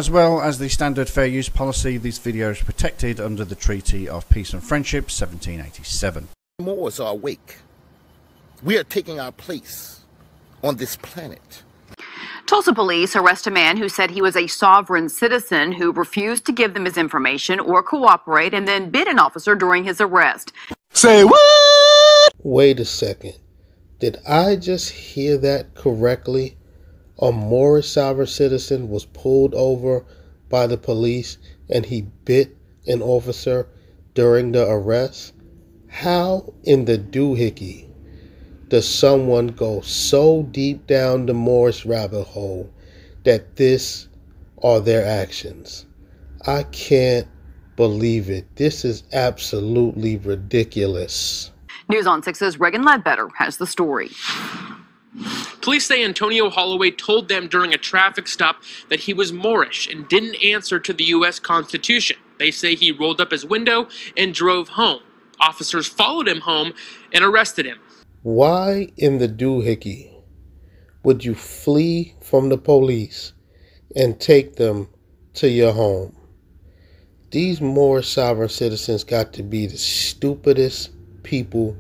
As well as the standard fair use policy, this video is protected under the Treaty of Peace and Friendship 1787. Moors are awake. We are taking our place on this planet. Tulsa police arrest a man who said he was a sovereign citizen who refused to give them his information or cooperate and then bit an officer during his arrest. Say what? Wait a second. Did I just hear that correctly? A Moorish sovereign citizen was pulled over by the police and he bit an officer during the arrest? How in the doohickey does someone go so deep down the Moorish rabbit hole that this are their actions? I can't believe it. This is absolutely ridiculous. News on 6's Reagan Ledbetter has the story. Police say Antonio Holloway told them during a traffic stop that he was Moorish and didn't answer to the U.S. Constitution. They say he rolled up his window and drove home. Officers followed him home and arrested him. Why in the doohickey would you flee from the police and take them to your home? These Moorish sovereign citizens got to be the stupidest people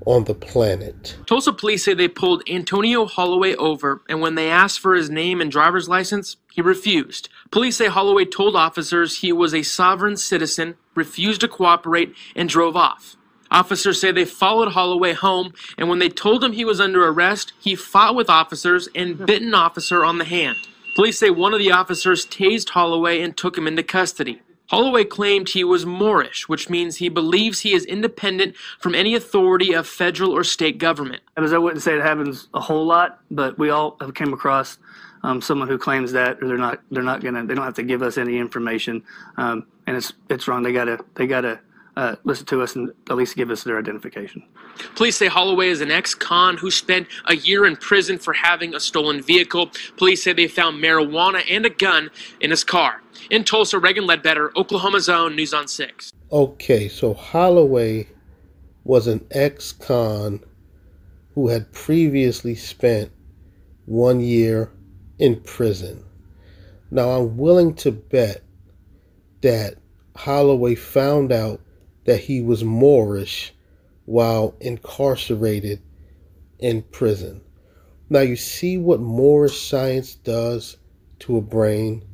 on the planet. Tulsa police say they pulled Antonio Holloway over, and when they asked for his name and driver's license, he refused. Police say Holloway told officers he was a sovereign citizen, refused to cooperate, and drove off. Officers say they followed Holloway home, and when they told him he was under arrest, he fought with officers and bit an officer on the hand. Police say one of the officers tased Holloway and took him into custody. Holloway claimed he was Moorish, which means he believes he is independent from any authority of federal or state government. I wouldn't say it happens a whole lot, but we all have come across someone who claims that, or they don't have to give us any information, and it's wrong. They gotta listen to us and at least give us their identification. Police say Holloway is an ex-con who spent a year in prison for having a stolen vehicle. Police say they found marijuana and a gun in his car. In Tulsa, Reagan Ledbetter, Oklahoma's own News on 6. Okay, so Holloway was an ex-con who had previously spent 1 year in prison. Now, I'm willing to bet that Holloway found out that he was Moorish while incarcerated in prison. Now, you see what Moorish science does to a brain?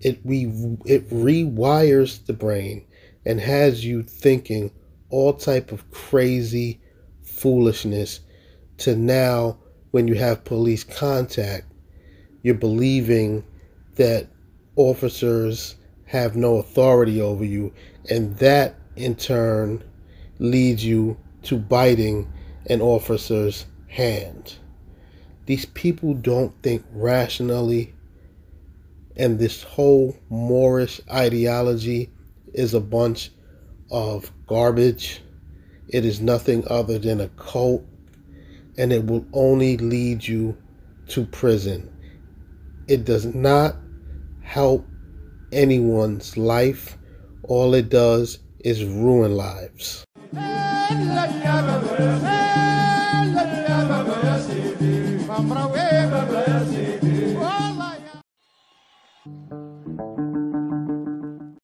It rewires the brain and has you thinking all type of crazy foolishness to now, when you have police contact, you're believing that officers have no authority over you, and that in turn leads you to biting an officer's hand. These people don't think rationally, and this whole Moorish ideology is a bunch of garbage. It is nothing other than a cult, and it will only lead you to prison. It does not help anyone's life. All it does is ruin lives.